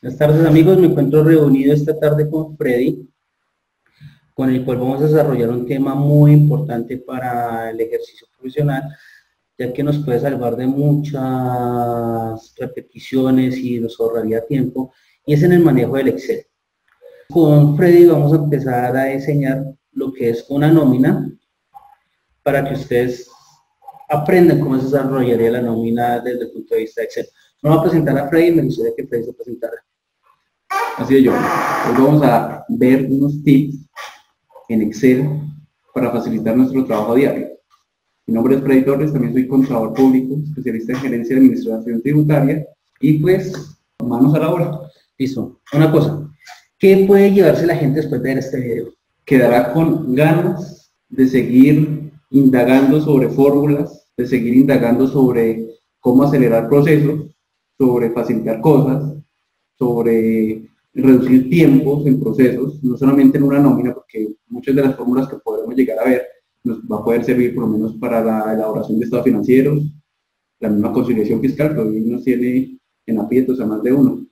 Buenas tardes amigos, me encuentro reunido esta tarde con Freddy, con el cual vamos a desarrollar un tema muy importante para el ejercicio profesional, ya que nos puede salvar de muchas repeticiones y nos ahorraría tiempo, y es en el manejo del Excel. Con Freddy vamos a empezar a diseñar lo que es una nómina para que ustedes aprendan cómo se desarrollaría la nómina desde el punto de vista de Excel. Vamos a presentar a Freddy y me gustaría que Freddy se presentara. Así es, John. Hoy vamos a ver unos tips en Excel para facilitar nuestro trabajo diario. Mi nombre es Freddy Torres, también soy contador público, especialista en gerencia de administración tributaria y pues, manos a la obra. Listo. Una cosa, ¿qué puede llevarse la gente después de ver este video? Quedará con ganas de seguir indagando sobre fórmulas, de seguir indagando sobre cómo acelerar procesos, sobre facilitar cosas, sobre reducir tiempos en procesos, no solamente en una nómina, porque muchas de las fórmulas que podremos llegar a ver nos va a poder servir por lo menos para la elaboración de estados financieros, la misma conciliación fiscal que hoy nos tiene en aprietos a más de uno.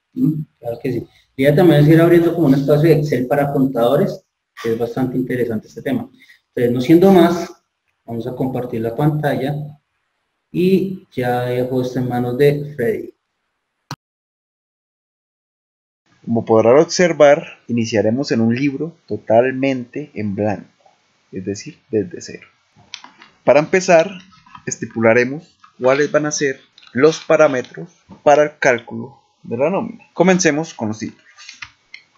Claro que sí. Y también es ir abriendo como un espacio de Excel para contadores, que es bastante interesante este tema. Entonces, no siendo más, vamos a compartir la pantalla y ya dejo esto en manos de Freddy. Como podrán observar, iniciaremos en un libro totalmente en blanco, es decir, desde cero. Para empezar, estipularemos cuáles van a ser los parámetros para el cálculo de la nómina. Comencemos con los títulos.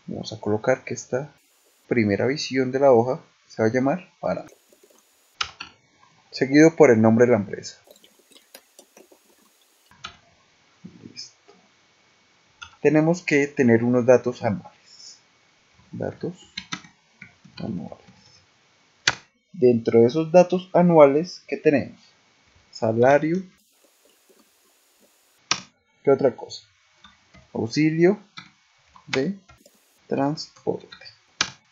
Vamos a colocar que esta primera visión de la hoja se va a llamar parámetro, seguido por el nombre de la empresa. Listo. Tenemos que tener unos datos anuales. Datos anuales. Dentro de esos datos anuales, ¿qué tenemos? Salario. ¿Qué otra cosa? Auxilio de transporte.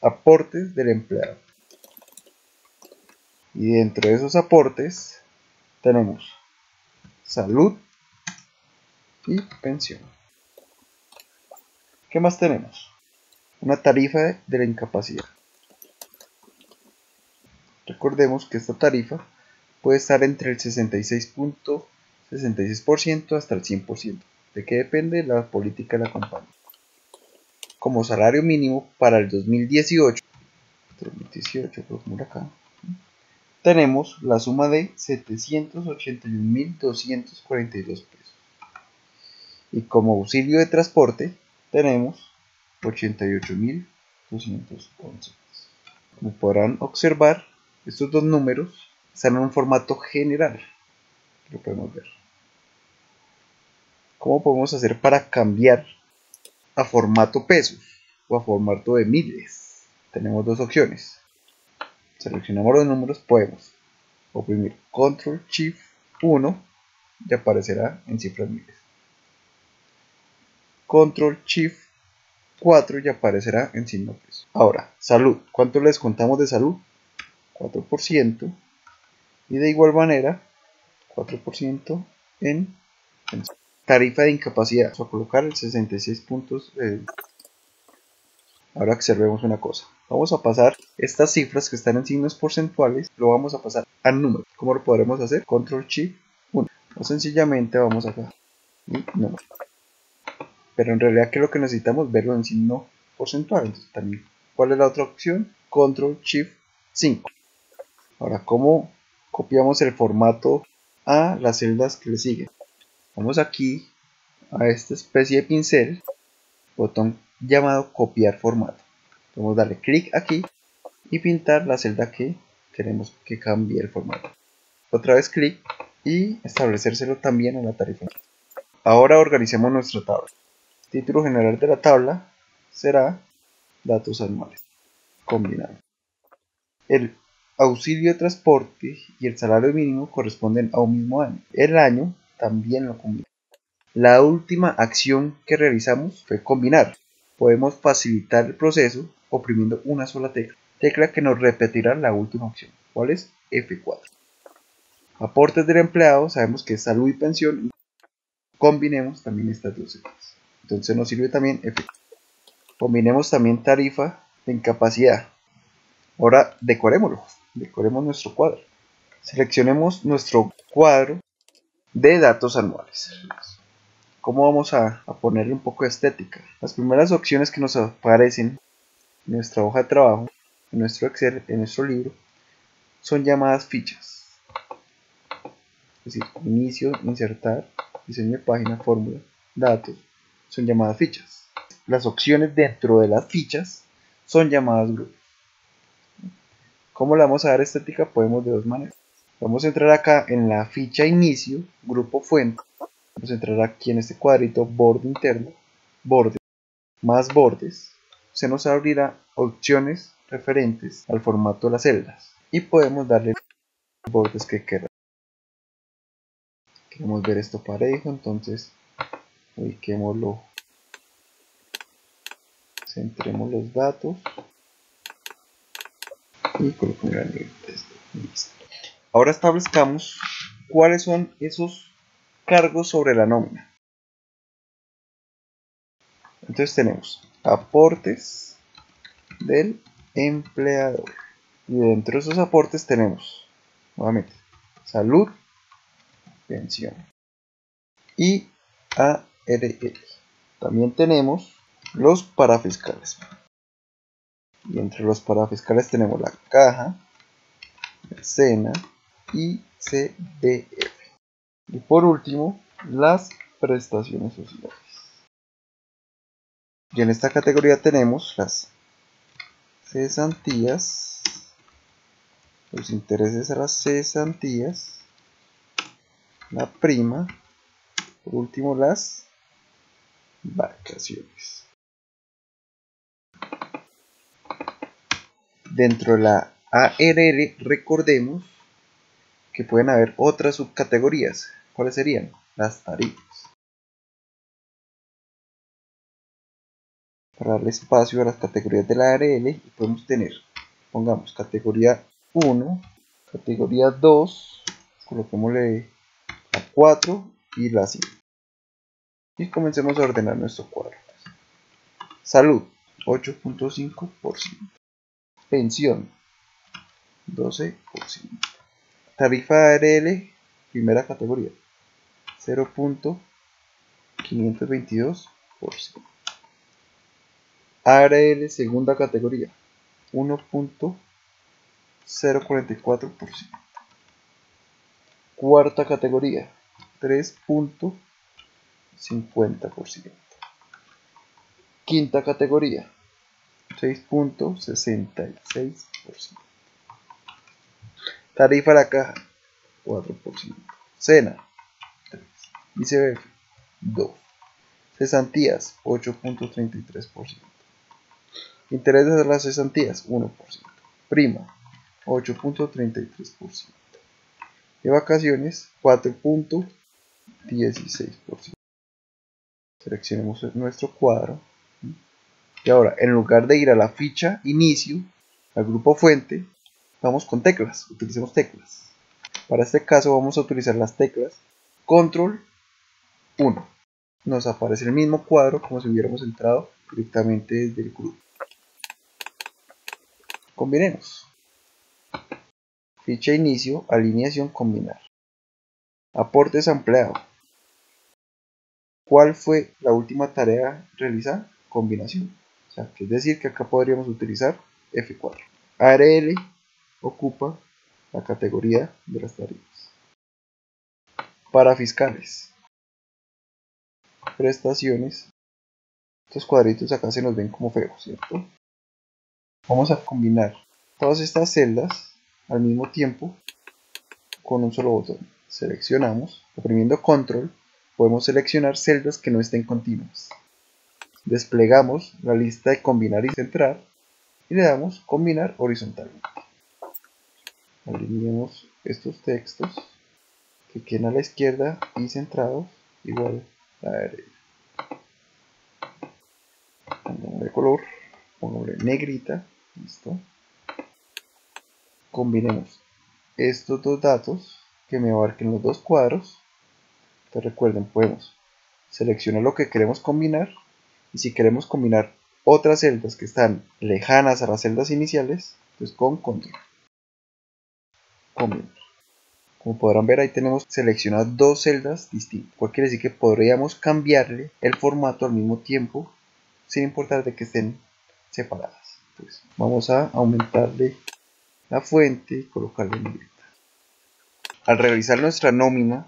Aportes del empleado. Y dentro de esos aportes tenemos salud y pensión. ¿Qué más tenemos? Una tarifa de la incapacidad. Recordemos que esta tarifa puede estar entre el 66.66% hasta el 100%. ¿De qué depende? La política de la compañía. Como salario mínimo para el 2018, por acá, tenemos la suma de 781.242 pesos. Y como auxilio de transporte tenemos 88.211 pesos. Como podrán observar, estos dos números están en un formato general. Lo podemos ver. ¿Cómo podemos hacer para cambiar a formato pesos o a formato de miles? Tenemos dos opciones. Seleccionamos los números, podemos oprimir Control Shift 1 y aparecerá en cifras miles. Control Shift 4 y aparecerá en signo peso. Ahora, salud. ¿Cuánto les contamos de salud? 4%. Y de igual manera, 4% en tarifa de incapacidad. Vamos a colocar el 66 puntos. Ahora observemos una cosa. Vamos a pasar estas cifras que están en signos porcentuales, lo vamos a pasar a números. ¿Cómo lo podremos hacer? Control Shift 1. O sencillamente vamos acá y número. Pero en realidad, ¿qué es lo que necesitamos? Verlo en signo porcentual. Entonces, también, ¿cuál es la otra opción? Control Shift 5. Ahora, ¿cómo copiamos el formato a las celdas que le siguen? Vamos aquí a esta especie de pincel, botón llamado copiar formato. Vamos a darle clic aquí y pintar la celda que queremos que cambie el formato. Otra vez clic y establecérselo también a la tarifa. Ahora organicemos nuestra tabla. El título general de la tabla será datos anuales combinados. El auxilio de transporte y el salario mínimo corresponden a un mismo año. El año también lo combina. La última acción que realizamos fue combinar. Podemos facilitar el proceso oprimiendo una sola tecla que nos repetirá la última opción. ¿Cuál es? F4. Aportes del empleado, sabemos que es salud y pensión. Combinemos también estas dos cifras. Entonces nos sirve también F4. Combinemos también tarifa de incapacidad. Ahora decorémoslo. Decoremos nuestro cuadro. Seleccionemos nuestro cuadro de datos anuales. ¿Cómo vamos a ponerle un poco de estética? Las primeras opciones que nos aparecen en nuestra hoja de trabajo, en nuestro Excel, en nuestro libro, son llamadas fichas. Es decir, inicio, insertar, diseño de página, fórmula, datos, son llamadas fichas. Las opciones dentro de las fichas son llamadas grupos. ¿Cómo le vamos a dar estética? Podemos de dos maneras. Vamos a entrar acá en la ficha inicio, grupo fuente. Vamos a entrar aquí en este cuadrito, borde interno, borde, más bordes. Se nos abrirá opciones referentes al formato de las celdas. Y podemos darle los bordes que queramos. Queremos ver esto parejo, entonces ubiquémoslo. Centremos los datos. Y coloquemos el nivel de texto. Listo. Ahora establezcamos cuáles son esos cargos sobre la nómina. Entonces tenemos aportes del empleador. Y dentro de esos aportes tenemos, nuevamente, salud, pensión y ARL. También tenemos los parafiscales. Y entre los parafiscales tenemos la caja, el SENA y CBF. Y por último, las prestaciones sociales. Y en esta categoría tenemos las cesantías, los intereses a las cesantías, la prima, por último las vacaciones. Dentro de la ARL recordemos que pueden haber otras subcategorías. ¿Cuáles serían? Las tarifas. Para darle espacio a las categorías de la ARL podemos tener, pongamos categoría 1, categoría 2, coloquémosle la 4 y la 5. Y comencemos a ordenar nuestro cuadro. Salud, 8.5%. Pensión, 12%. Tarifa ARL, primera categoría, 0.522%. ARL, segunda categoría, 1.044%. Cuarta categoría, 3.50%. Quinta categoría, 6.66%. Tarifa a la caja, 4%. SENA, 3%. ICBF, 2%. Cesantías, 8.33%. Intereses de las cesantías, 1%. Prima, 8.33%. De vacaciones, 4.16%. Seleccionemos nuestro cuadro. Y ahora, en lugar de ir a la ficha inicio, al grupo fuente, vamos con teclas. Utilicemos teclas. Para este caso vamos a utilizar las teclas Control 1. Nos aparece el mismo cuadro como si hubiéramos entrado directamente desde el grupo. Combinemos. Ficha inicio, alineación, combinar. Aportes a empleado. ¿Cuál fue la última tarea realizada? Combinación. O sea, es decir, que acá podríamos utilizar F4. ARL ocupa la categoría de las tarifas. Para fiscales. Prestaciones. Estos cuadritos acá se nos ven como feos, ¿cierto? Vamos a combinar todas estas celdas al mismo tiempo con un solo botón. Seleccionamos, oprimiendo Control, podemos seleccionar celdas que no estén continuas. Desplegamos la lista de combinar y centrar y le damos combinar horizontalmente. Alineemos estos textos que queden a la izquierda y centrados igual a la derecha. Pongámosle color, pongámosle negrita, listo. Combinemos estos dos datos que me abarquen los dos cuadros. Entonces recuerden, podemos selecciona lo que queremos combinar, y si queremos combinar otras celdas que están lejanas a las celdas iniciales, pues con control combinar. Como podrán ver, ahí tenemos seleccionadas dos celdas distintas, lo cual quiere decir que podríamos cambiarle el formato al mismo tiempo sin importar de que estén separadas. Entonces, vamos a aumentarle la fuente y colocarle en negrita. Al realizar nuestra nómina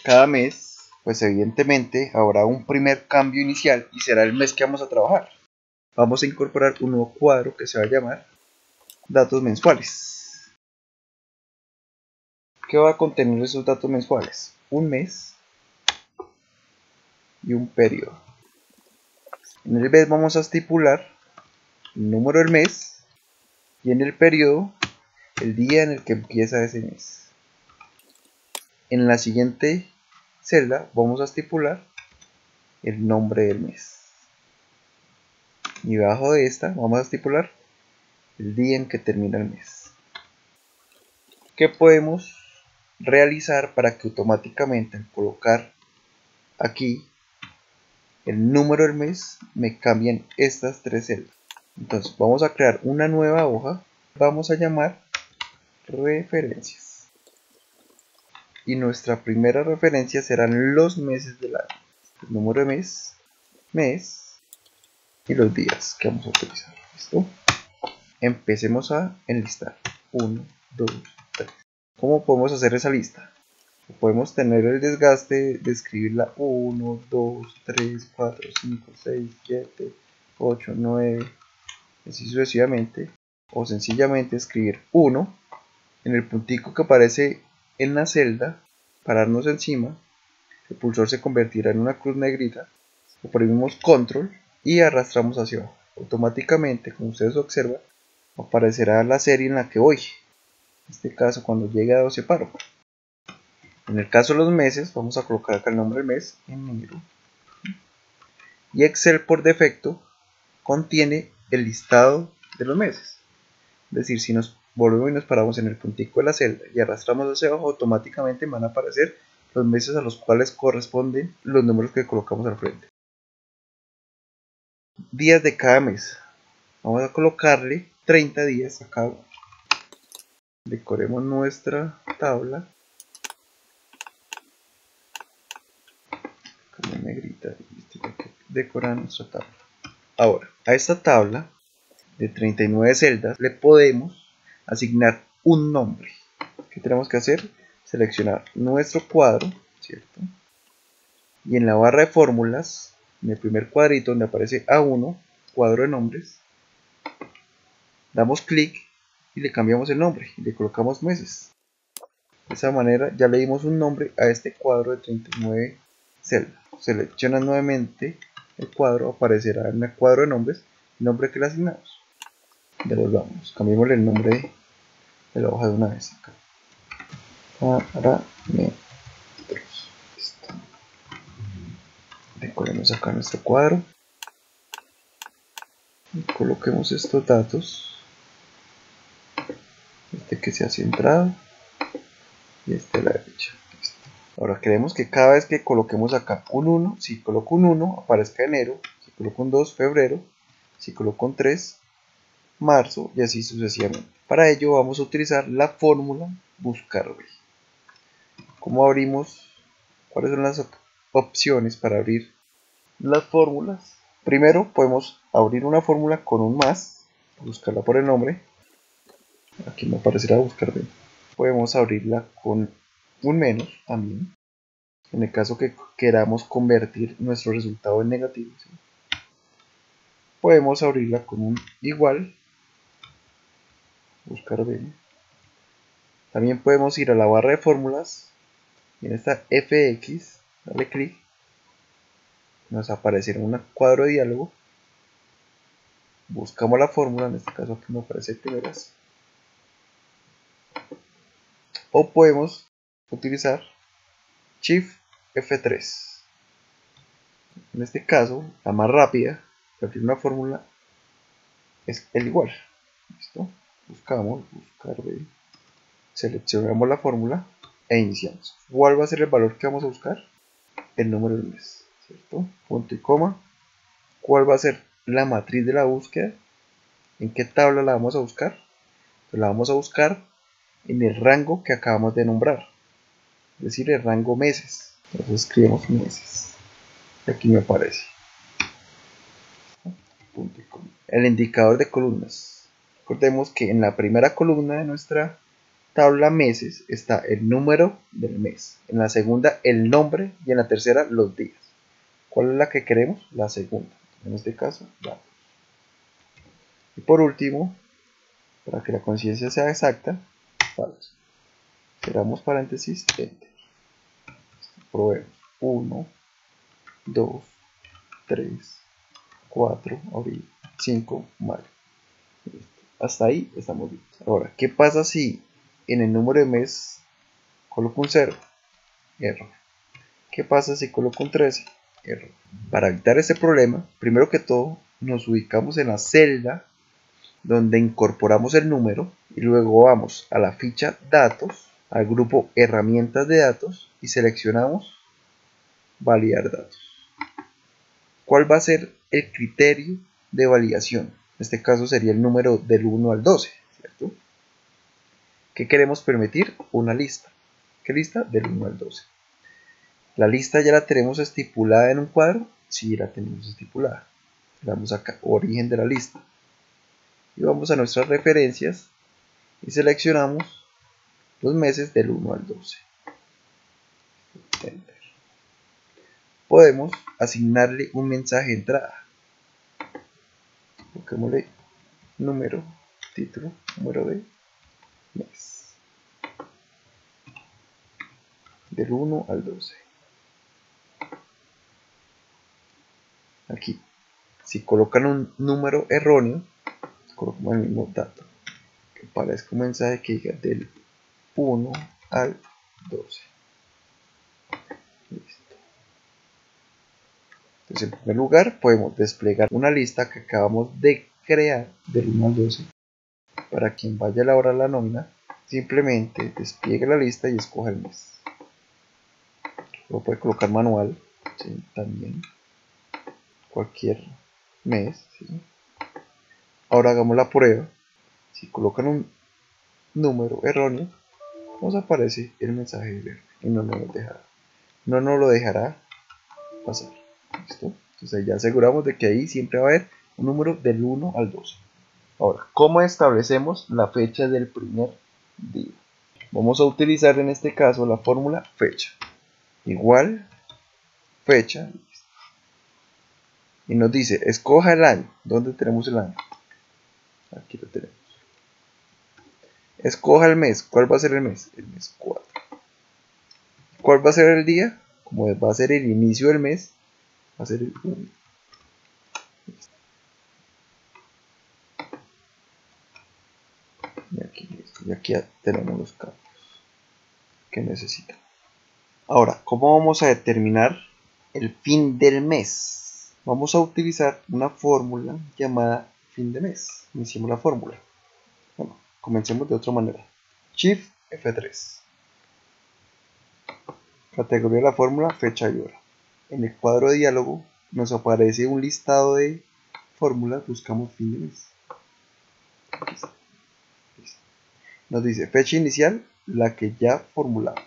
cada mes, pues evidentemente habrá un primer cambio inicial y será el mes que vamos a trabajar. Vamos a incorporar un nuevo cuadro que se va a llamar datos mensuales. ¿Qué va a contener esos datos mensuales? Un mes y un periodo. En el mes vamos a estipular el número del mes y en el periodo el día en el que empieza ese mes. En la siguiente celda vamos a estipular el nombre del mes. Y debajo de esta vamos a estipular el día en que termina el mes. ¿Qué podemos realizar para que automáticamente al colocar aquí el número del mes me cambien estas tres celdas? Entonces vamos a crear una nueva hoja, vamos a llamar referencias. Y nuestra primera referencia serán los meses del año. El número de mes y los días que vamos a utilizar. ¿Listo? Empecemos a enlistar. 1, 2, 3. ¿Cómo podemos hacer esa lista? Podemos tener el desgaste de escribirla 1, 2, 3, 4, 5, 6, 7, 8, 9, así sucesivamente. O sencillamente escribir 1 en el puntico que aparece en la celda, pararnos encima, el pulsor se convertirá en una cruz negrita, oprimimos control y arrastramos hacia abajo. Automáticamente, como ustedes observan, aparecerá la serie en la que voy. En este caso, cuando llegue a 12 paro. En el caso de los meses, vamos a colocar acá el nombre del mes en negro. Y Excel por defecto contiene el listado de los meses. Es decir, si nos volvemos y nos paramos en el puntico de la celda y arrastramos hacia abajo, automáticamente van a aparecer los meses a los cuales corresponden los números que colocamos al frente. Días de cada mes. Vamos a colocarle 30 días a cada uno. Decoremos nuestra tabla. Como negrita, decorar nuestra tabla. Ahora, a esta tabla de 39 celdas le podemos asignar un nombre. ¿Qué tenemos que hacer? Seleccionar nuestro cuadro, ¿cierto? Y en la barra de fórmulas, en el primer cuadrito donde aparece A1, cuadro de nombres, damos clic y le cambiamos el nombre y le colocamos meses. De esa manera ya le dimos un nombre a este cuadro de 39 celdas. Seleccionan nuevamente el cuadro, aparecerá en el cuadro de nombres el nombre que le asignamos. Devolvamos, cambiémosle el nombre de la hoja de una vez acá. Parámetros. Listo. Decoremos acá nuestro cuadro y coloquemos estos datos. Este que sea centrado y este a la derecha. Listo. Ahora queremos que cada vez que coloquemos acá un 1, si coloco un 1 aparezca enero, si coloco un 2 febrero, si coloco un 3 marzo y así sucesivamente. Para ello vamos a utilizar la fórmula buscar. ¿Cómo abrimos? ¿Cuáles son las opciones para abrir las fórmulas? Primero podemos abrir una fórmula con un más, buscarla por el nombre. Aquí me aparecerá buscar B. Podemos abrirla con un menos también, en el caso que queramos convertir nuestro resultado en negativo, ¿sí? Podemos abrirla con un igual, buscar B. También podemos ir a la barra de fórmulas y en esta FX, darle clic, nos aparecerá un cuadro de diálogo. Buscamos la fórmula, en este caso aquí me aparece primeras. O podemos utilizar Shift F3. En este caso, la más rápida para abrir una fórmula es el igual. ¿Listo? Buscamos, buscar B. Seleccionamos la fórmula e iniciamos. ¿Cuál va a ser el valor que vamos a buscar? el número del mes, ¿cierto? Punto y coma. ¿Cuál va a ser la matriz de la búsqueda? ¿En qué tabla la vamos a buscar? Pues la vamos a buscar en el rango que acabamos de nombrar, es decir, el rango meses. Entonces escribimos meses. Aquí me aparece. Punto y coma. El indicador de columnas. Recordemos que en la primera columna de nuestra tabla meses está el número del mes, en la segunda el nombre y en la tercera los días. ¿Cuál es la que queremos? La segunda, en este caso datos. Y por último, para que la conciencia sea exacta, falso. Cerramos paréntesis, enter. Probemos 1, 2, 3, 4, abril, 5, mayo. Hasta ahí estamos bien. Ahora, ¿qué pasa si en el número de mes coloco un 0? Error. ¿Qué pasa si coloco un 13? Error. Para evitar ese problema, primero que todo, nos ubicamos en la celda donde incorporamos el número y luego vamos a la ficha datos, al grupo herramientas de datos y seleccionamos validar datos. ¿Cuál va a ser el criterio de validación? En este caso sería el número del 1 al 12, ¿cierto? ¿Qué queremos permitir? Una lista. ¿Qué lista? Del 1 al 12. ¿La lista ya la tenemos estipulada en un cuadro? Sí, la tenemos estipulada. Le damos acá, origen de la lista. Y vamos a nuestras referencias y seleccionamos los meses del 1 al 12. Enter. Podemos asignarle un mensaje de entrada. Coloquémosle número, título, número de mes. Del 1 al 12. Aquí, si colocan un número erróneo, colocamos el mismo dato. Que aparezca un mensaje que diga del 1 al 12. Listo. Entonces, en primer lugar, podemos desplegar una lista que acabamos de crear del 1 al 12. Para quien vaya a elaborar la nómina, simplemente despliegue la lista y escoja el mes. Lo puede colocar manual, ¿sí? También cualquier mes, ¿sí? Ahora hagamos la prueba. Si colocan un número erróneo, nos aparece el mensaje de error y no nos lo dejará pasar. ¿Listo? Entonces ya aseguramos de que ahí siempre va a haber un número del 1 al 12. Ahora, ¿cómo establecemos la fecha del primer día? Vamos a utilizar en este caso la fórmula fecha. Igual fecha. Y nos dice, escoja el año. ¿Dónde tenemos el año? Aquí lo tenemos. Escoja el mes. ¿Cuál va a ser el mes? El mes 4. ¿Cuál va a ser el día? Como va a ser el inicio del mes, va a ser el 1. Y aquí ya tenemos los campos que necesitamos. Ahora, ¿cómo vamos a determinar el fin del mes? Vamos a utilizar una fórmula llamada fin de mes. Iniciemos la fórmula. Bueno, comencemos de otra manera. Shift F3. Categoría de la fórmula, fecha y hora. En el cuadro de diálogo nos aparece un listado de fórmulas. Buscamos fin de mes. Listo. Nos dice fecha inicial, la que ya formulamos.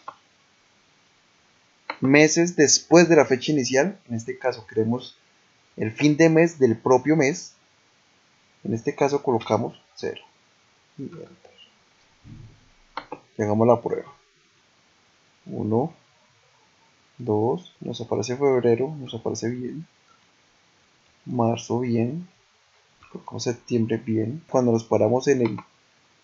Meses después de la fecha inicial, en este caso queremos el fin de mes del propio mes. En este caso colocamos 0. Y enter. Y hagamos la prueba. 1, 2, nos aparece febrero, nos aparece bien. Marzo bien. Colocamos septiembre bien. Cuando nos paramos en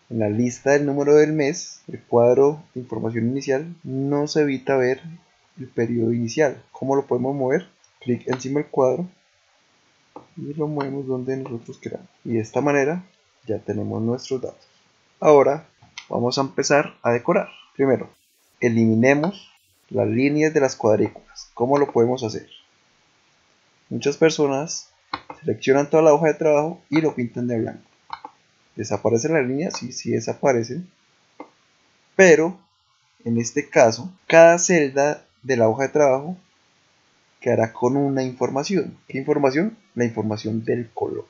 la lista del número del mes, el cuadro de información inicial, nos evita ver el periodo inicial. ¿Cómo lo podemos mover? Clic encima del cuadro y lo movemos donde nosotros queramos. Y de esta manera ya tenemos nuestros datos. Ahora vamos a empezar a decorar. Primero, eliminemos las líneas de las cuadrículas. ¿Cómo lo podemos hacer? Muchas personas seleccionan toda la hoja de trabajo y lo pintan de blanco. ¿Desaparecen las líneas? Sí desaparecen. Pero en este caso, cada celda de la hoja de trabajo quedará con una información. ¿Qué información? La información del color.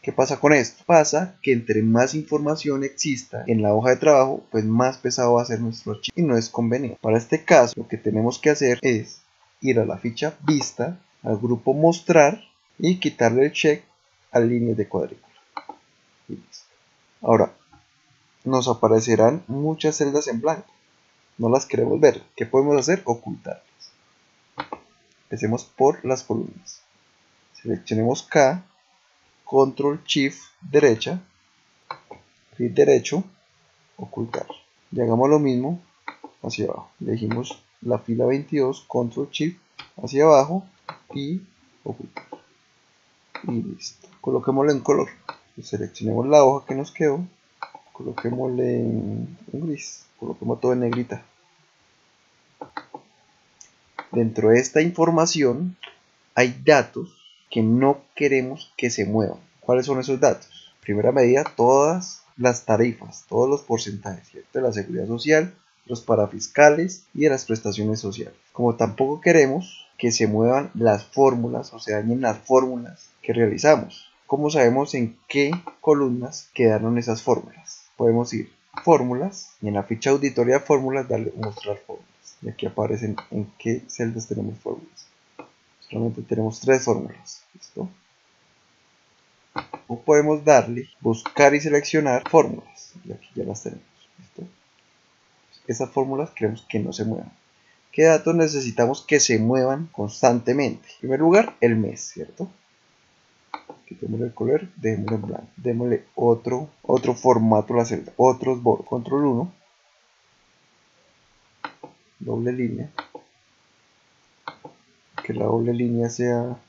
¿Qué pasa con esto? Pasa que entre más información exista en la hoja de trabajo, pues más pesado va a ser nuestro archivo y no es conveniente. Para este caso, lo que tenemos que hacer es ir a la ficha vista, al grupo mostrar y quitarle el check a líneas de cuadrícula. Y listo. Ahora, nos aparecerán muchas celdas en blanco. No las queremos ver. ¿Qué podemos hacer? Ocultarlas. Empecemos por las columnas. Seleccionemos K, Control Shift derecha, clic derecho, ocultar. Y hagamos lo mismo hacia abajo. Elegimos la fila 22, Control Shift hacia abajo y ocultar. Y listo. Coloquémosle en color. Seleccionemos la hoja que nos quedó. Coloquémosle en gris. Coloquemos todo en negrita. Dentro de esta información hay datos que no queremos que se muevan. ¿Cuáles son esos datos? Primera medida, todas las tarifas, todos los porcentajes, ¿cierto? De la seguridad social, los parafiscales y de las prestaciones sociales. Como tampoco queremos que se muevan las fórmulas o se dañen las fórmulas que realizamos. ¿Cómo sabemos en qué columnas quedaron esas fórmulas? Podemos ir fórmulas y en la ficha auditoría de fórmulas darle mostrar fórmulas. Y aquí aparecen en qué celdas tenemos fórmulas. Solamente tenemos 3 fórmulas. ¿Listo? O podemos darle buscar y seleccionar fórmulas. Y aquí ya las tenemos. ¿Listo? Esas fórmulas queremos que no se muevan. ¿Qué datos necesitamos que se muevan constantemente? En primer lugar, el mes, ¿cierto? Quitémosle el color, dejémoslo en blanco. Démosle otro formato a la celda. Otros bordes. Control 1. Doble línea. Que la doble línea sea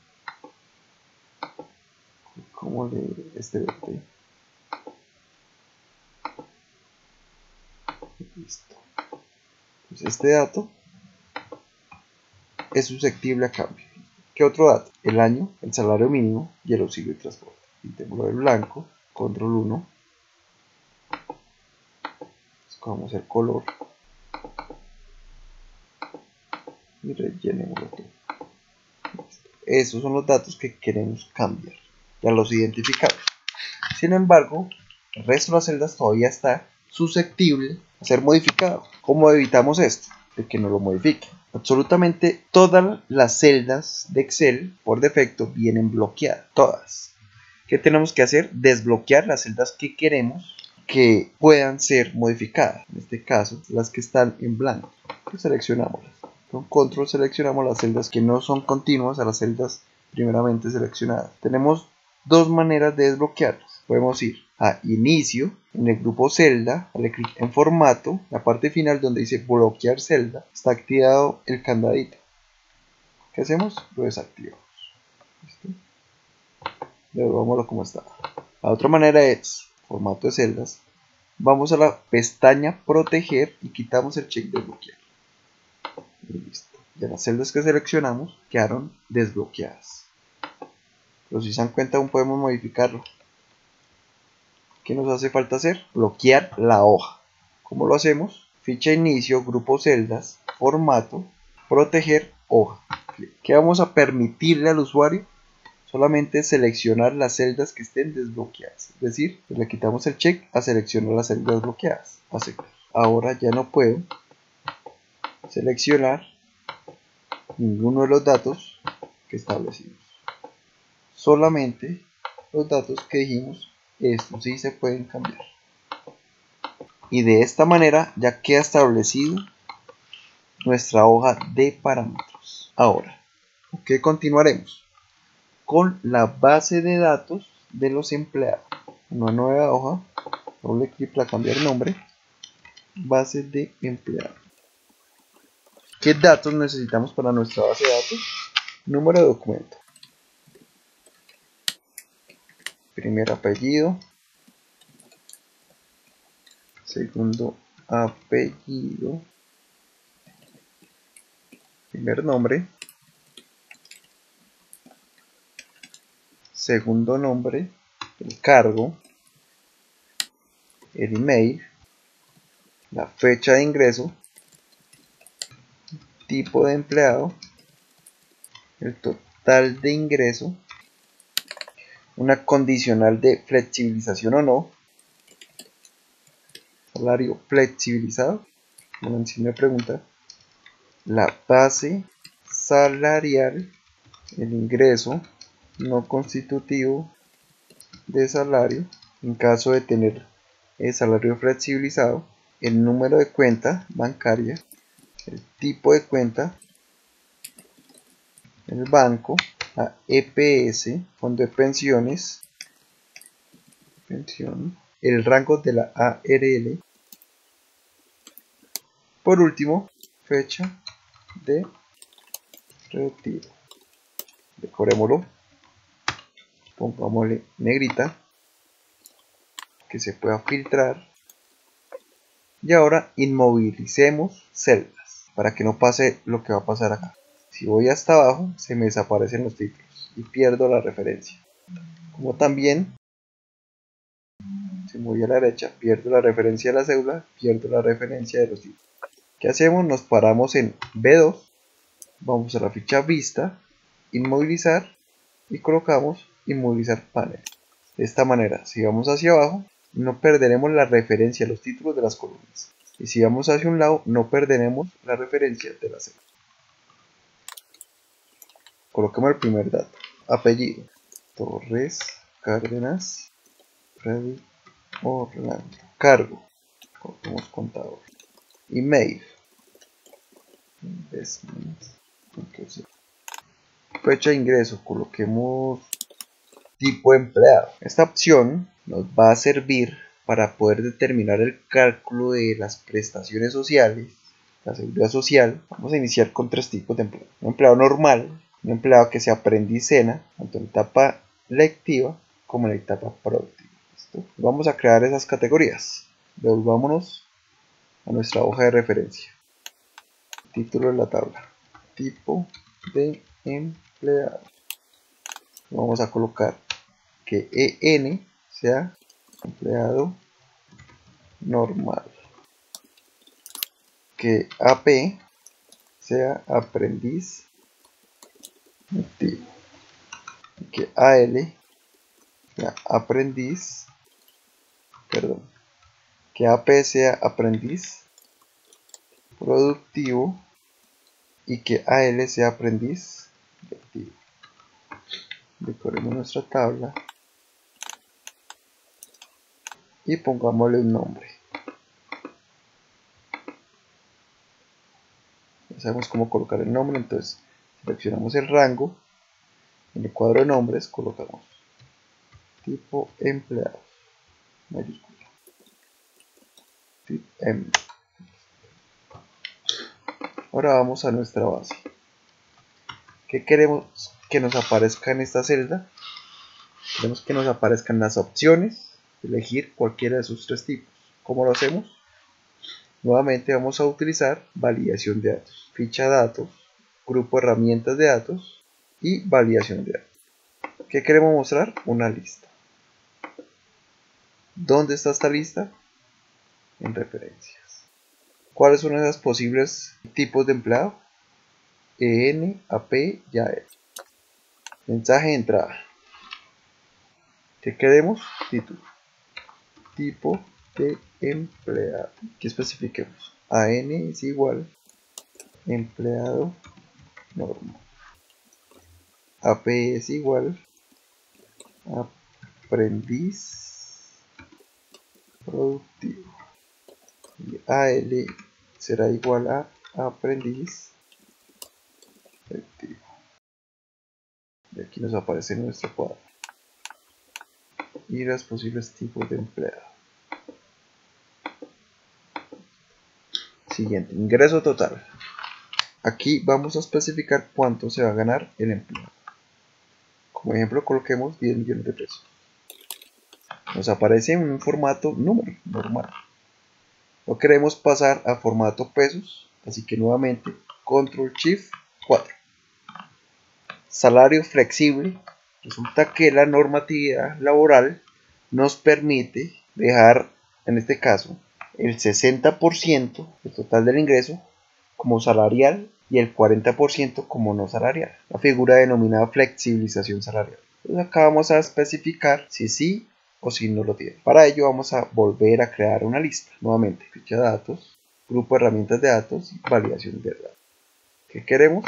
como de este verde. Listo. Pues este dato es susceptible a cambio. ¿Qué otro dato? El año, el salario mínimo y el auxilio de transporte. Pintémoslo de blanco. Control 1. Escogemos el color y rellenémoslo todo. Esos son los datos que queremos cambiar. Ya los identificamos. Sin embargo, el resto de las celdas todavía está susceptible a ser modificado. ¿Cómo evitamos esto? De que no lo modifiquen. Absolutamente todas las celdas de Excel por defecto vienen bloqueadas. Todas. ¿Qué tenemos que hacer? Desbloquear las celdas que queremos que puedan ser modificadas. En este caso, las que están en blanco. Seleccionámoslas. Con control seleccionamos las celdas que no son continuas a las celdas primeramente seleccionadas. Tenemos dos maneras de desbloquearlas. Podemos ir a inicio, en el grupo celda, darle clic en formato, la parte final donde dice bloquear celda, está activado el candadito. ¿Qué hacemos? Lo desactivamos. ¿Listo? Devolvámoslo como está. La otra manera es formato de celdas. Vamos a la pestaña proteger y quitamos el check de bloquear. Y listo. Ya las celdas que seleccionamos quedaron desbloqueadas. Pero si se dan cuenta aún podemos modificarlo. ¿Qué nos hace falta hacer? Bloquear la hoja. ¿Cómo lo hacemos? Ficha inicio, grupo celdas, formato, proteger hoja. ¿Qué vamos a permitirle al usuario? Solamente seleccionar las celdas que estén desbloqueadas. Es decir, le quitamos el check a seleccionar las celdas desbloqueadas. Aceptar. Ahora ya no puedo seleccionar ninguno de los datos que establecimos. Solamente los datos que dijimos, estos sí se pueden cambiar. Y de esta manera ya queda establecido nuestra hoja de parámetros. Ahora, ¿qué continuaremos? Con la base de datos de los empleados. Una nueva hoja, doble clic para cambiar el nombre, base de empleados. ¿Qué datos necesitamos para nuestra base de datos? Número de documento, primer apellido, segundo apellido, primer nombre, segundo nombre, el cargo, el email, la fecha de ingreso, tipo de empleado el total de ingreso, una condicional de flexibilización o no, salario flexibilizado, como si me pregunta, la base salarial, el ingreso no constitutivo de salario, en caso de tener el salario flexibilizado, el número de cuenta bancaria, el tipo de cuenta, el banco, la EPS, fondo de pensiones, el rango de la ARL, por último, fecha de retiro. Decorémoslo, pongámosle negrita, que se pueda filtrar, y ahora inmovilicemos celdas para que no pase lo que va a pasar acá. Si voy hasta abajo se me desaparecen los títulos y pierdo la referencia, como también si voy a la derecha pierdo la referencia de la cédula, pierdo la referencia de los títulos. ¿Qué hacemos? Nos paramos en B2, vamos a la ficha vista, inmovilizar y colocamos inmovilizar panel. De esta manera, si vamos hacia abajo, no perderemos la referencia de los títulos de las columnas. Y si vamos hacia un lado, no perderemos la referencia de la cédula. Coloquemos el primer dato. Apellido: Torres Cárdenas Freddy Orlando. Cargo: coloquemos contador. Email: investments. Fecha de ingreso: coloquemos tipo empleado. Esta opción nos va a servir para poder determinar el cálculo de las prestaciones sociales, la seguridad social. Vamos a iniciar con tres tipos de empleo: un empleado normal, un empleado que sea aprendiz-cena, tanto en la etapa lectiva como en la etapa productiva. ¿Listo? Vamos a crear esas categorías. Devolvámonos a nuestra hoja de referencia. Título de la tabla: tipo de empleado. Vamos a colocar que EN sea empleado normal, que AP sea aprendiz activo, que AL sea aprendiz, que AP sea aprendiz productivo y que AL sea aprendiz activo. Decoremos nuestra tabla y pongámosle un nombre. Ya sabemos cómo colocar el nombre, entonces seleccionamos el rango, en el cuadro de nombres colocamos tipo empleado, mayúscula, tip M. Ahora vamos a nuestra base. ¿Qué queremos que nos aparezca en esta celda? Queremos que nos aparezcan las opciones de elegir cualquiera de sus tres tipos. ¿Cómo lo hacemos? Nuevamente vamos a utilizar validación de datos, ficha datos, grupo herramientas de datos y validación de datos. ¿Qué queremos mostrar? Una lista. ¿Dónde está esta lista? En referencias. ¿Cuáles son esos posibles tipos de empleado? EN, AP y AL. Mensaje de entrada. ¿Qué queremos? Título. Tipo de empleado. ¿Qué especifiquemos? AN es igual empleado normal. AP es igual aprendiz productivo. Y AL será igual a aprendiz efectivo. Y aquí nos aparece nuestro cuadro y los posibles tipos de empleado. Siguiente, ingreso total. Aquí vamos a especificar cuánto se va a ganar el empleado. Como ejemplo, coloquemos 10 millones de pesos. Nos aparece en un formato número normal. Lo queremos pasar a formato pesos, así que nuevamente Control Shift 4. Salario flexible. Resulta que la normatividad laboral nos permite dejar, en este caso, el 60% del total del ingreso como salarial y el 40% como no salarial, la figura denominada flexibilización salarial. Entonces acá vamos a especificar si sí o si no lo tiene. Para ello vamos a volver a crear una lista, nuevamente ficha de datos, grupo de herramientas de datos y validación de datos. ¿Qué queremos?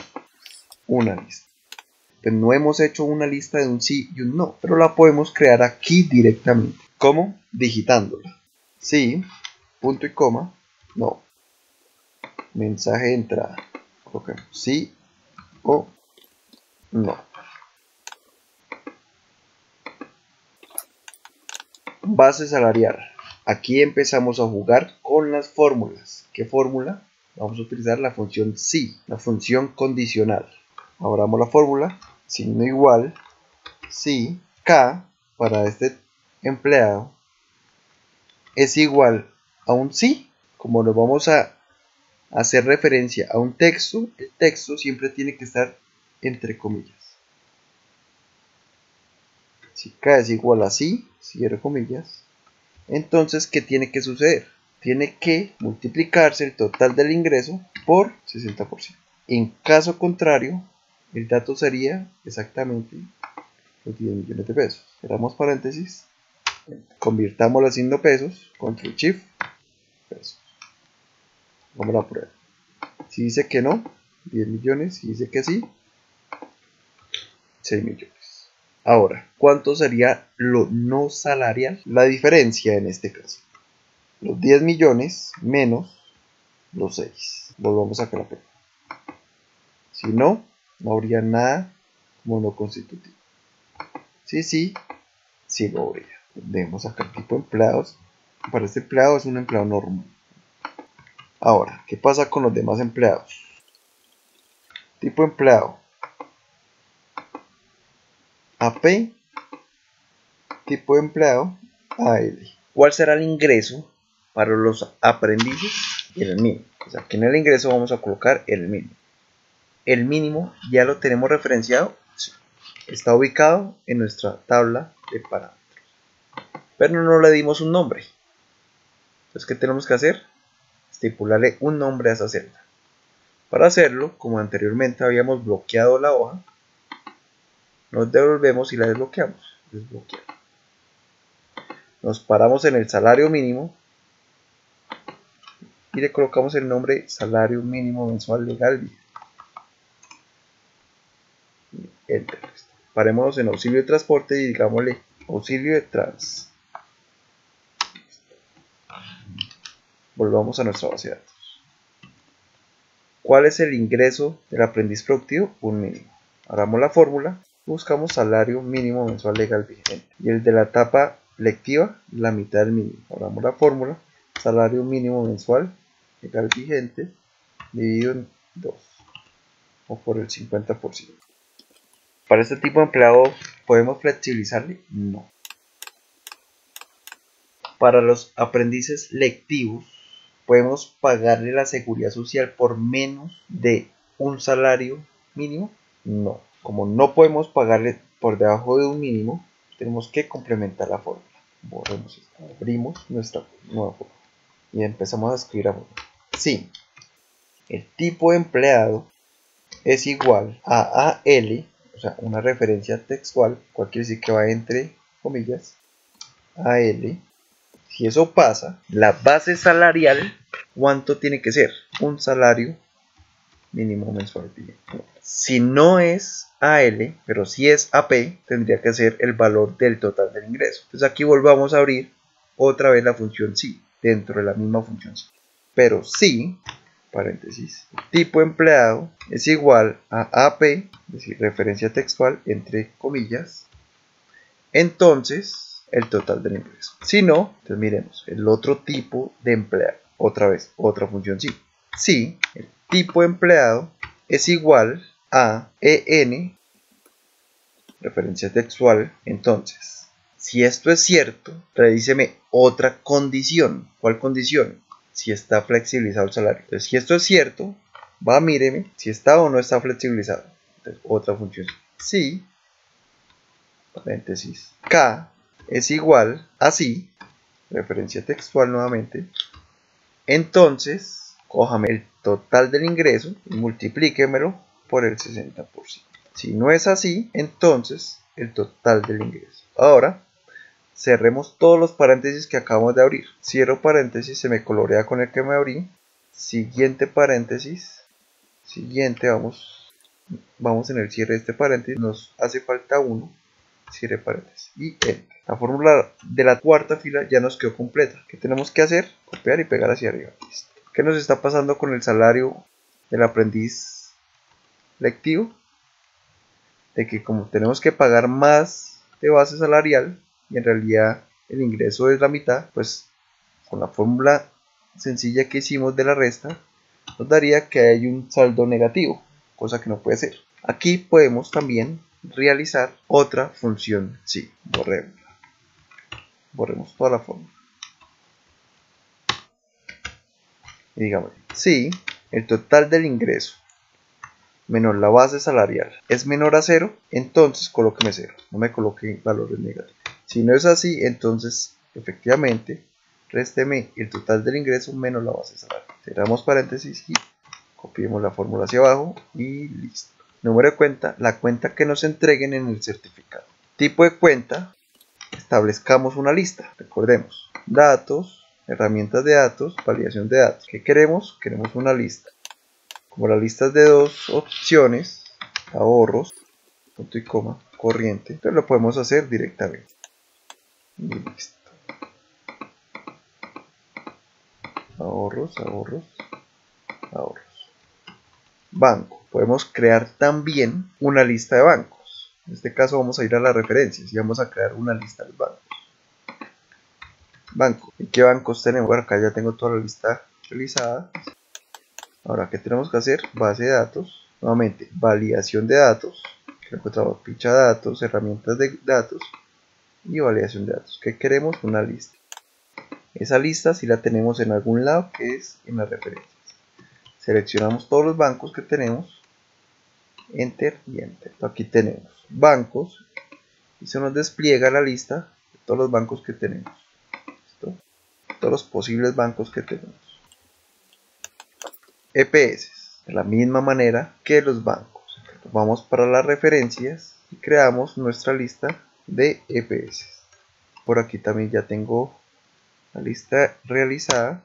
Una lista. Pues no hemos hecho una lista de un sí y un no, pero la podemos crear aquí directamente. ¿Cómo? Digitándola. Sí, punto y coma, no. Mensaje de entrada. Colocamos sí o no. Base salarial. Aquí empezamos a jugar con las fórmulas. ¿Qué fórmula? Vamos a utilizar la función si, la función condicional. Abramos la fórmula, signo igual, si K para este empleado es igual a un sí. Como nos vamos a hacer referencia a un texto, el texto siempre tiene que estar entre comillas. Si K es igual a sí, cierre comillas, entonces ¿qué tiene que suceder? Tiene que multiplicarse el total del ingreso por 60%. En caso contrario, el dato sería exactamente los 10 millones de pesos. Cerramos paréntesis, convirtámoslo haciendo pesos, control shift, pesos. Vamos a la prueba. Si dice que no, 10 millones, si dice que sí, 6 millones. Ahora, ¿cuánto sería lo no salarial? La diferencia en este caso. Los 10 millones menos los 6. Volvamos a la prueba. Si no, no habría nada como no constitutivo. Sí, sí, sí lo habría. Vemos acá el tipo de empleados. Para este empleado es un empleado normal. Ahora, ¿qué pasa con los demás empleados? Tipo de empleado AP, tipo de empleado AL. ¿Cuál será el ingreso para los aprendices? El mínimo. O sea, aquí en el ingreso vamos a colocar el mínimo. El mínimo ya lo tenemos referenciado. Sí. Está ubicado en nuestra tabla de parámetros. Pero no le dimos un nombre. Entonces, ¿qué tenemos que hacer? Estipularle un nombre a esa celda. Para hacerlo, como anteriormente habíamos bloqueado la hoja, nos devolvemos y la desbloqueamos. Desbloquear. Nos paramos en el salario mínimo y le colocamos el nombre salario mínimo mensual legal. Enter. Parémonos en auxilio de transporte y digámosle auxilio de trans. Volvamos a nuestra base de datos. ¿Cuál es el ingreso del aprendiz productivo? Un mínimo. Abramos la fórmula, buscamos salario mínimo mensual legal vigente. Y el de la etapa lectiva, la mitad del mínimo. Abramos la fórmula, salario mínimo mensual legal vigente, dividido en 2, o por el 50%. ¿Para este tipo de empleado podemos flexibilizarle? No. Para los aprendices lectivos, ¿podemos pagarle la seguridad social por menos de un salario mínimo? No. Como no podemos pagarle por debajo de un mínimo, tenemos que complementar la fórmula. Borremos esto. Abrimos nuestra nueva fórmula y empezamos a escribir la fórmula. Sí, el tipo de empleado es igual a AL, o sea, una referencia textual, cual quiere decir que va entre comillas, AL. Si eso pasa, la base salarial, ¿cuánto tiene que ser? Un salario mínimo mensual. Si no es AL, pero si es AP, tendría que ser el valor del total del ingreso. Entonces aquí volvamos a abrir otra vez la función sí, dentro de la misma función sí. Pero si, paréntesis, tipo empleado es igual a AP, es decir, referencia textual entre comillas, entonces el total del ingreso. Si no, entonces miremos el otro tipo de empleado. Otra vez, otra función sí. Si el tipo de empleado es igual a EN, referencia textual, entonces, si esto es cierto, revíseme otra condición. ¿Cuál condición? Si está flexibilizado el salario. Entonces, si esto es cierto, va, míreme si está o no está flexibilizado. Entonces, otra función sí. Paréntesis. K es igual a sí, referencia textual nuevamente. Entonces, cójame el total del ingreso y multiplíquemelo por el 60%. Si no es así, entonces el total del ingreso. Ahora, cerremos todos los paréntesis que acabamos de abrir. Cierro paréntesis, se me colorea con el que me abrí. Siguiente paréntesis. Siguiente, vamos en el cierre de este paréntesis. Nos hace falta uno. Cierre paréntesis y enter. La fórmula de la cuarta fila ya nos quedó completa. ¿Qué tenemos que hacer? Copiar y pegar hacia arriba. Listo. ¿Qué nos está pasando con el salario del aprendiz lectivo? De que como tenemos que pagar más de base salarial y en realidad el ingreso es la mitad, pues con la fórmula sencilla que hicimos de la resta nos daría que hay un saldo negativo, cosa que no puede ser. Aquí podemos también realizar otra función. Sí, borremos toda la fórmula y digamos, si el total del ingreso menos la base salarial es menor a 0, entonces colóqueme 0, no me coloque valores negativos. Si no es así, entonces efectivamente résteme el total del ingreso menos la base salarial. Cerramos paréntesis y copiemos la fórmula hacia abajo y listo. Número de cuenta, la cuenta que nos entreguen en el certificado. Tipo de cuenta, establezcamos una lista. Recordemos, datos, herramientas de datos, validación de datos. ¿Qué queremos? Queremos una lista. Como la lista es de dos opciones, ahorros, punto y coma, corriente, entonces lo podemos hacer directamente. Y listo. Ahorros. Banco. Podemos crear también una lista de bancos. En este caso vamos a ir a las referencias y vamos a crear una lista de bancos. Banco. ¿Y qué bancos tenemos? Bueno, acá ya tengo toda la lista realizada. Ahora, ¿qué tenemos que hacer? Base de datos. Nuevamente, validación de datos. Que encontramos ficha de datos, herramientas de datos y validación de datos. ¿Qué queremos? Una lista. Esa lista si la tenemos en algún lado, que es en las referencias. Seleccionamos todos los bancos que tenemos. Enter y Enter. Aquí tenemos bancos y se nos despliega la lista de todos los bancos que tenemos. ¿Listo? Todos los posibles bancos que tenemos. EPS, de la misma manera que los bancos. Entonces, vamos para las referencias y creamos nuestra lista de EPS. Por aquí también ya tengo la lista realizada.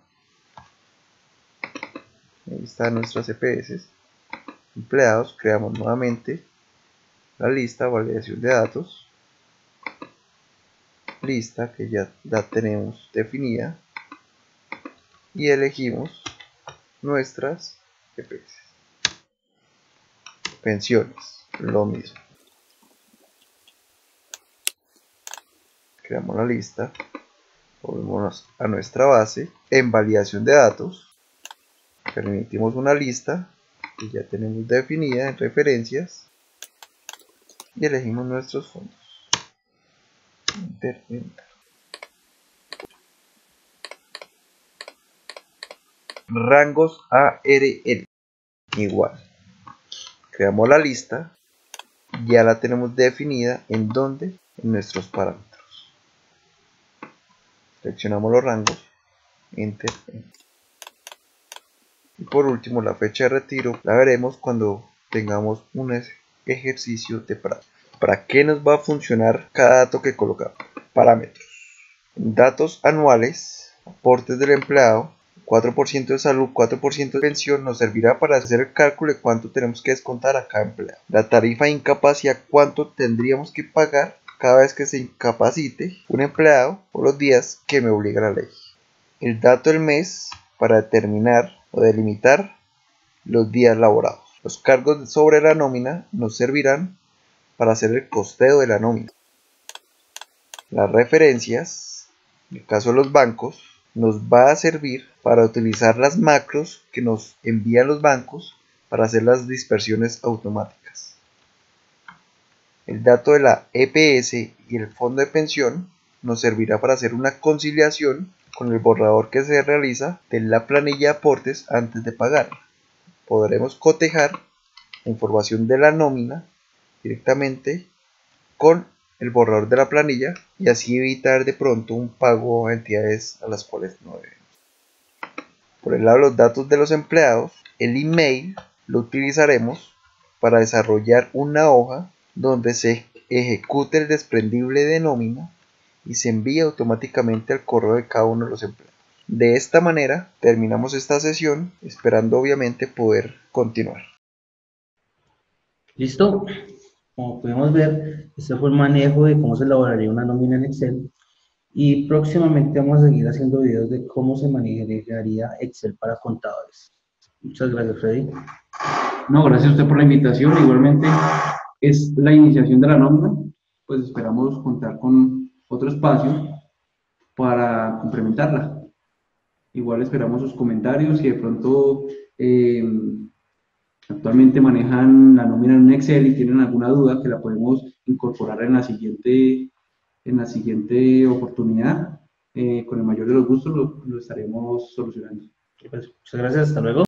Ahí están nuestras EPS. Empleados, creamos nuevamente la lista, validación de datos. Lista que ya la tenemos definida. Y elegimos nuestras EPS. Pensiones, lo mismo. Creamos la lista, volvemos a nuestra base, en validación de datos, permitimos una lista que ya tenemos definida en referencias y elegimos nuestros fondos. Enter, enter. Rangos ARL, igual. Creamos la lista, ya la tenemos definida en donde, en nuestros parámetros. Seleccionamos los rangos, enter, enter. Y por último la fecha de retiro la veremos cuando tengamos un ejercicio de práctica. ¿Para qué nos va a funcionar cada dato que colocamos? Parámetros. Datos anuales, aportes del empleado, 4% de salud, 4% de pensión nos servirá para hacer el cálculo de cuánto tenemos que descontar a cada empleado. La tarifa de incapacidad, cuánto tendríamos que pagar cada vez que se incapacite un empleado por los días que me obliga la ley. El dato del mes para determinar o delimitar los días laborados. Los cargos sobre la nómina nos servirán para hacer el costeo de la nómina. Las referencias, en el caso de los bancos, nos va a servir para utilizar las macros que nos envían los bancos para hacer las dispersiones automáticas. El dato de la EPS y el fondo de pensión nos servirá para hacer una conciliación con el borrador que se realiza de la planilla de aportes antes de pagar. Podremos cotejar la información de la nómina directamente con el borrador de la planilla y así evitar de pronto un pago a entidades a las cuales no debemos. Por el lado de los datos de los empleados, el email lo utilizaremos para desarrollar una hoja donde se ejecute el desprendible de nómina y se envía automáticamente al correo de cada uno de los empleados. De esta manera terminamos esta sesión, esperando obviamente poder continuar. ¿Listo? Como podemos ver, este fue el manejo de cómo se elaboraría una nómina en Excel. Y próximamente vamos a seguir haciendo videos de cómo se manejaría Excel para contadores. Muchas gracias, Freddy. No, gracias a usted por la invitación. Igualmente es la iniciación de la nómina, pues esperamos contar con otro espacio para complementarla. Igual esperamos sus comentarios si de pronto actualmente manejan la nómina en un Excel y tienen alguna duda, que la podemos incorporar en la siguiente oportunidad. Con el mayor de los gustos lo estaremos solucionando. Pues, muchas gracias, hasta luego.